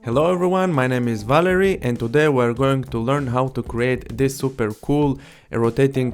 Hello everyone, my name is Valerie and today we're going to learn how to create this super cool rotating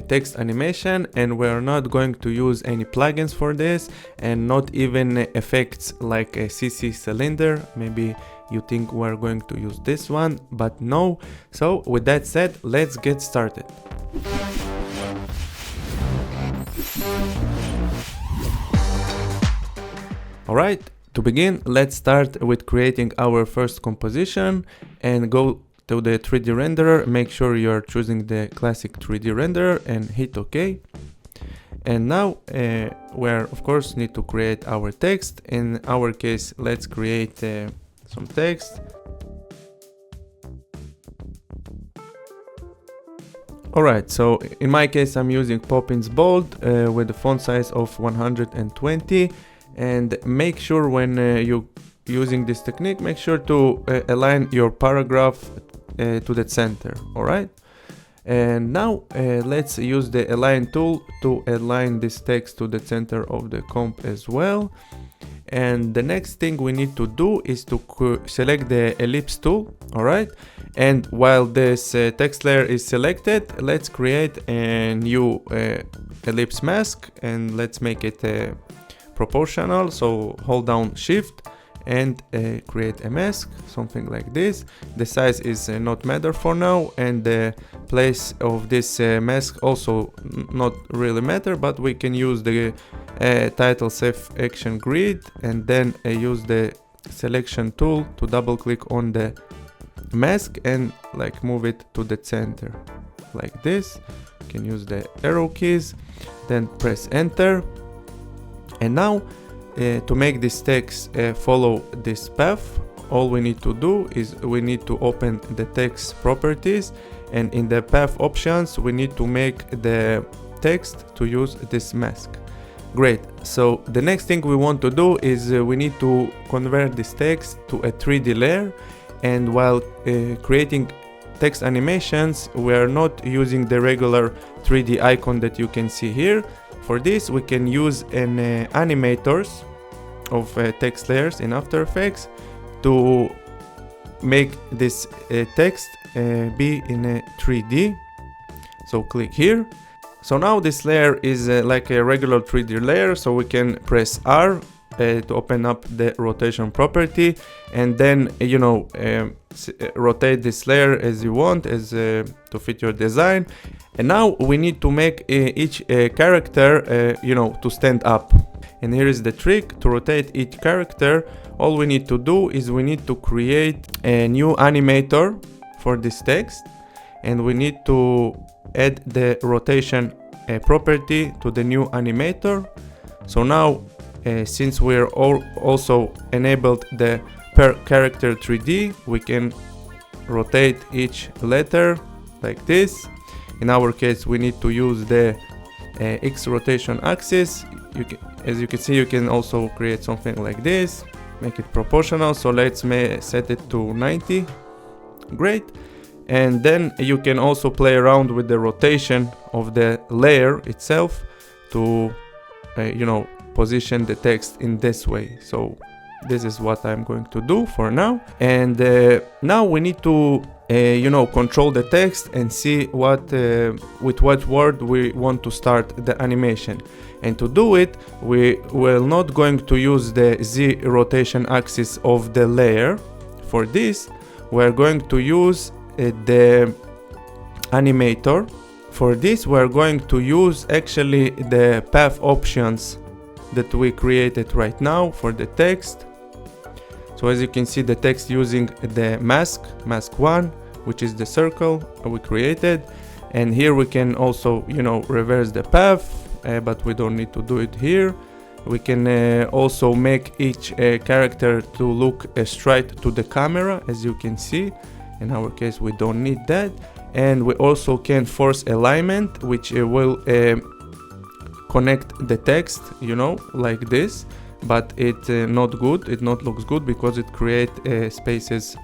text animation, and we're not going to use any plugins for this and not even effects like a CC cylinder. Maybe you think we're going to use this one, but no. So with that said, let's get started. Alright. To begin, let's start with creating our first composition and go to the 3D renderer. Make sure you're choosing the classic 3D renderer and hit OK. And now we of course need to create our text. In our case, let's create some text. Alright, so in my case I'm using Poppins Bold with a font size of 120. And make sure when you're using this technique, make sure to align your paragraph to the center. All right. And now let's use the align tool to align this text to the center of the comp as well. And the next thing we need to do is to select the ellipse tool. All right. And while this text layer is selected, let's create a new ellipse mask and let's make it proportional. So hold down shift and create a mask, something like this. The size is not matter for now, and the place of this mask also not really matter, but we can use the title save action grid and then use the selection tool to double click on the mask and like move it to the center like this. You can use the arrow keys, then press enter. And now to make this text follow this path, all we need to do is we need to open the text properties, and in the path options we need to make the text to use this mask. Great. So the next thing we want to do is we need to convert this text to a 3D layer, and while creating text animations we are not using the regular 3D icon that you can see here. For this we can use an animators of text layers in After Effects to make this text be in a 3D. So click here. So now this layer is like a regular 3D layer, so we can press R to open up the rotation property, and then rotate this layer as you want, as to fit your design. And now we need to make each character to stand up, and here is the trick. To rotate each character, all we need to do is we need to create a new animator for this text, and we need to add the rotation property to the new animator. So now since we're also enabled the per character 3D, we can rotate each letter like this. In our case we need to use the X rotation axis. As you can see, you can also create something like this, make it proportional. So let's set it to 90. Great. And then you can also play around with the rotation of the layer itself to position the text in this way. So this is what I'm going to do for now. And now we need to control the text and see with what word we want to start the animation. And to do it, we will not going to use the Z rotation axis of the layer. For this, we're going to use the animator. For this, we're going to use actually the path options that we created right now for the text. So as you can see, the text using the mask 1, which is the circle we created, and here we can also reverse the path, but we don't need to do it here. We can also make each character to look straight to the camera, as you can see. In our case we don't need that, and we also can force alignment, which will connect the text like this, but it not looks good because it create spaces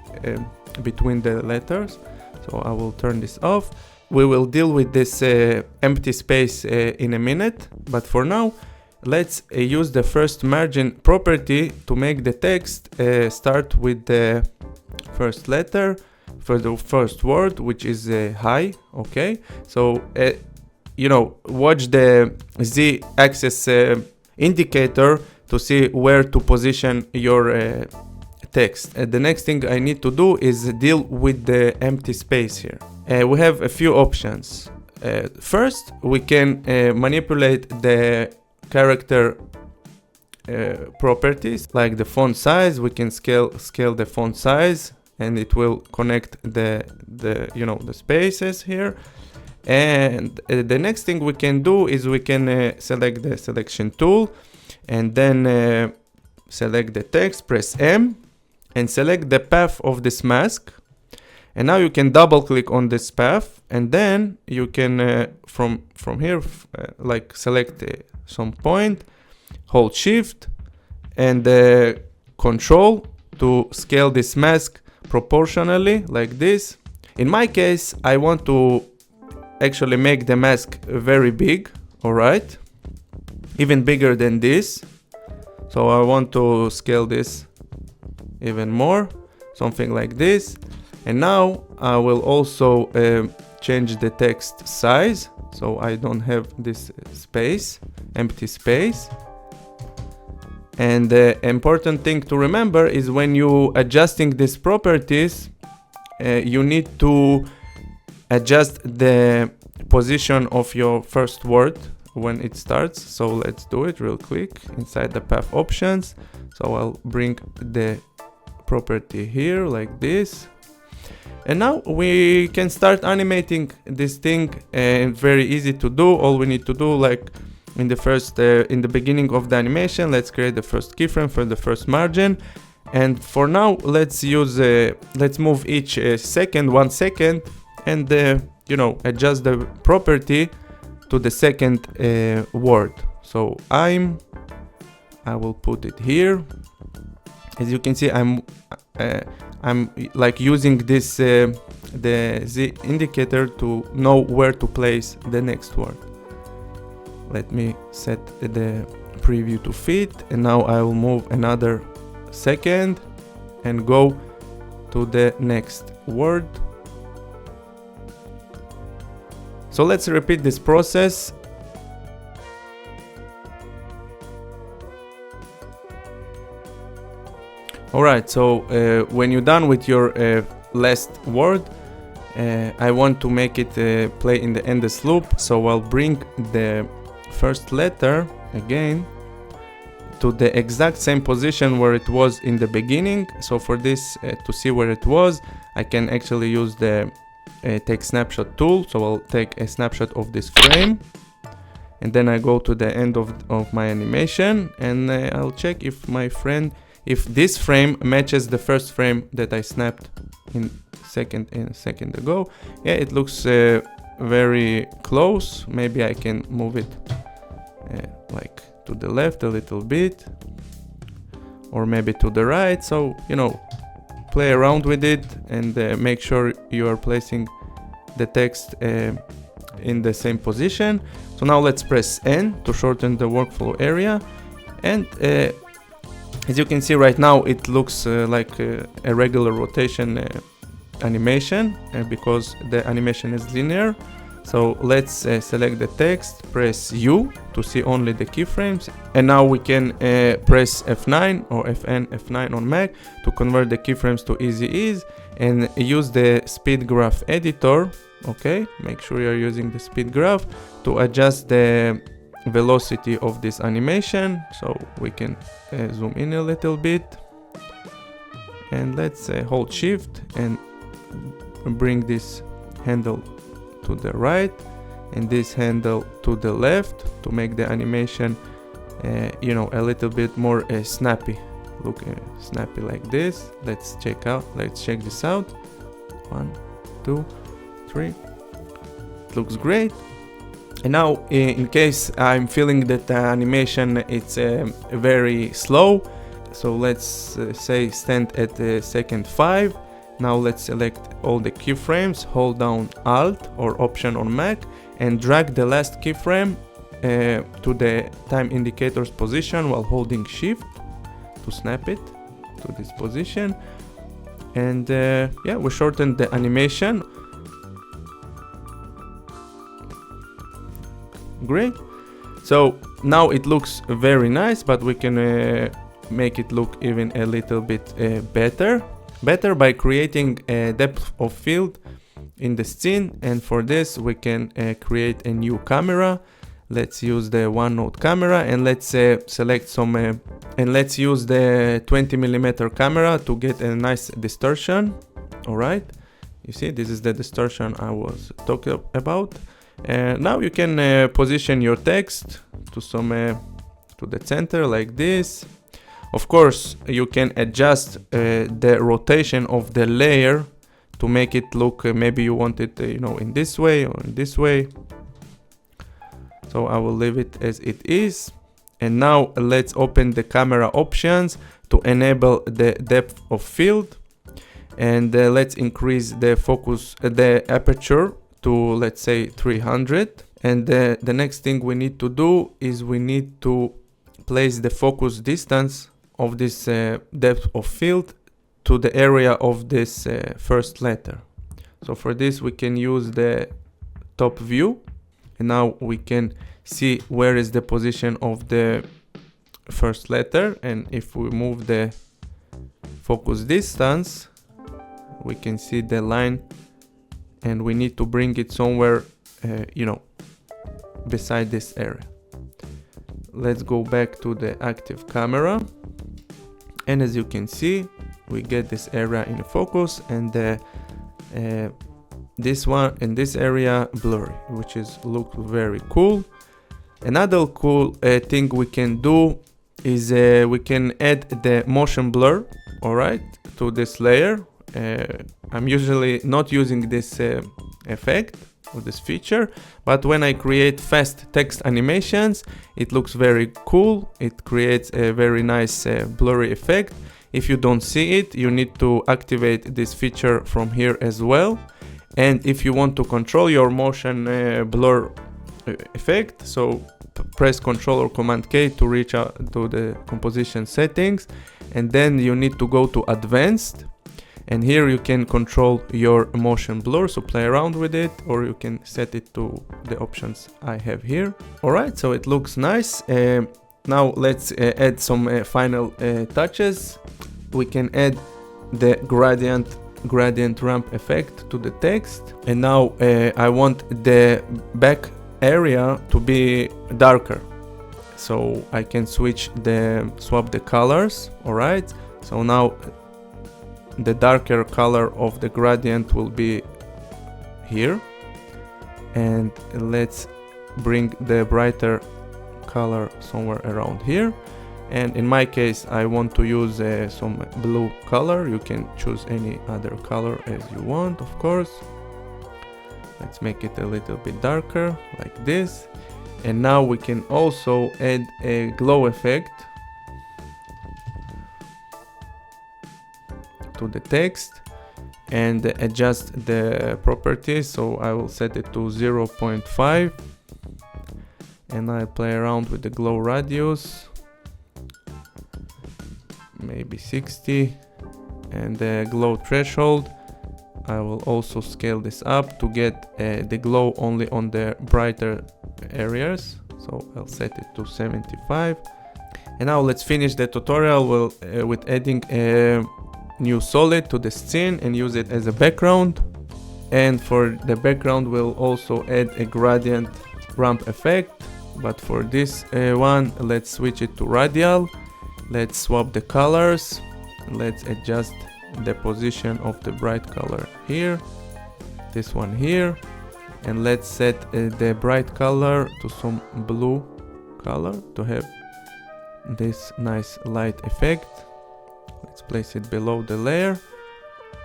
between the letters. So I will turn this off. We will deal with this empty space in a minute, but for now let's use the first margin property to make the text start with the first letter for the first word, which is high. Okay, so you know, watch the z-axis indicator to see where to position your text. The next thing I need to do is deal with the empty space here. We have a few options. First, we can manipulate the character properties, like the font size. We can scale the font size, and it will connect the you know, the spaces here. And the next thing we can do is we can select the selection tool, and then select the text, press M, and select the path of this mask. And now you can double click on this path, and then you can from here like select some point, hold shift and control to scale this mask proportionally like this. In my case, I want to actually make the mask very big, alright, even bigger than this. So I want to scale this even more, something like this. And now I will also change the text size, so I don't have this space, empty space. And the important thing to remember is when you adjusting these properties, you need to adjust the position of your first word when it starts. So let's do it real quick inside the path options. So I'll bring the property here like this. And now we can start animating this thing, and very easy to do. All we need to do, like in the first, in the beginning of the animation, let's create the first keyframe for the first margin. And for now, let's use, let's move each second, 1 second, and you know, adjust the property to the second word. So I will put it here. As you can see, I'm like using this the Z indicator to know where to place the next word. Let me set the preview to fit, and now I will move another second and go to the next word. So let's repeat this process. Alright, so when you're done with your last word, I want to make it play in the endless loop. So I'll bring the first letter again to the exact same position where it was in the beginning. So for this, to see where it was, I can actually use the take snapshot tool. So I'll take a snapshot of this frame, and then I go to the end of my animation, and I'll check if if this frame matches the first frame that I snapped a second ago. Yeah, it looks very close. Maybe I can move it like to the left a little bit, or maybe to the right. So, you know, play around with it and make sure you are placing the text in the same position. So now let's press N to shorten the workflow area. And as you can see right now, it looks like a regular rotation animation because the animation is linear. So let's select the text, press U to see only the keyframes, and now we can press F9 or F9 on Mac to convert the keyframes to easy ease, and use the speed graph editor. Okay, make sure you're using the speed graph to adjust the velocity of this animation. So we can zoom in a little bit, and let's hold shift and bring this handle to the right and this handle to the left to make the animation you know, a little bit more snappy. Look snappy like this. Let's check this out. 1, 2, 3. It looks great. And now in case I'm feeling that the animation it's very slow, so let's say stand at second 5. Now let's select all the keyframes, hold down Alt or Option on Mac, and drag the last keyframe to the time indicator's position while holding shift to snap it to this position. And yeah, we shortened the animation. Great. So now it looks very nice, but we can make it look even a little bit better by creating a depth of field in the scene. And for this we can create a new camera. Let's use the one node camera, and let's select some and let's use the 20mm camera to get a nice distortion. All right, you see, this is the distortion I was talking about. Now you can position your text to some to the center like this. Of course, you can adjust the rotation of the layer to make it look maybe you want it you know, in this way or in this way. So I will leave it as it is. And now let's open the camera options to enable the depth of field, and let's increase the focus, the aperture to, let's say, 300. And the next thing we need to do is we need to place the focus distance of this depth of field to the area of this first letter. So for this we can use the top view, and now we can see where is the position of the first letter. And if we move the focus distance, we can see the line, and we need to bring it somewhere you know, beside this area. Let's go back to the active camera, and as you can see, we get this area in focus, and this one in this area blurry, which is look very cool. Another cool thing we can do is we can add the motion blur, all right, to this layer. I'm usually not using this effect or this feature, but when I create fast text animations, it looks very cool. It creates a very nice blurry effect. If you don't see it, you need to activate this feature from here as well. And if you want to control your motion blur effect, so press Ctrl or Command K to reach out to the composition settings, and then you need to go to advanced, and here you can control your motion blur, so play around with it, or you can set it to the options I have here. Alright, so it looks nice. Now let's add some final touches. We can add the gradient ramp effect to the text, and now I want the back area to be darker, so I can swap the colors. All right, so now the darker color of the gradient will be here, and let's bring the brighter color somewhere around here. And in my case, I want to use some blue color. You can choose any other color as you want, of course. Let's make it a little bit darker like this. And now we can also add a glow effect to the text and adjust the properties. So I will set it to 0.5, and I play around with the glow radius, maybe 60, and the glow threshold, I will also scale this up to get the glow only on the brighter areas, so I'll set it to 75. And now let's finish the tutorial with adding a new solid to the scene and use it as a background. And for the background we'll also add a gradient ramp effect, but for this one let's switch it to radial. Let's swap the colors. Let's adjust the position of the bright color here, this one here, and let's set the bright color to some blue color to have this nice light effect. Let's place it below the layer.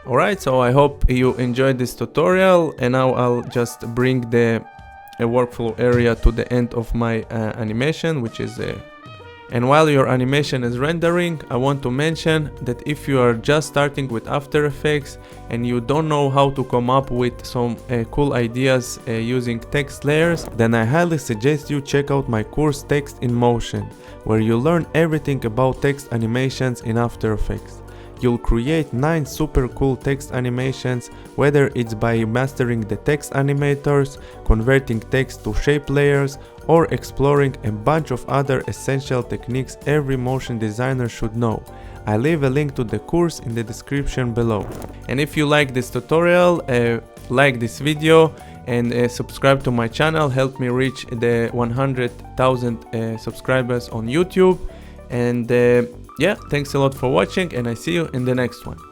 Alright, so I hope you enjoyed this tutorial, and now I'll just bring the workflow area to the end of my animation, which is And while your animation is rendering, I want to mention that if you are just starting with After Effects and you don't know how to come up with some cool ideas using text layers, then I highly suggest you check out my course Text in Motion, where you learn everything about text animations in After Effects. You'll create 9 super cool text animations, whether it's by mastering the text animators, converting text to shape layers, or exploring a bunch of other essential techniques every motion designer should know. I leave a link to the course in the description below. And if you like this tutorial, like this video and subscribe to my channel. Help me reach the 100,000 subscribers on YouTube. And yeah, thanks a lot for watching, and I see you in the next one.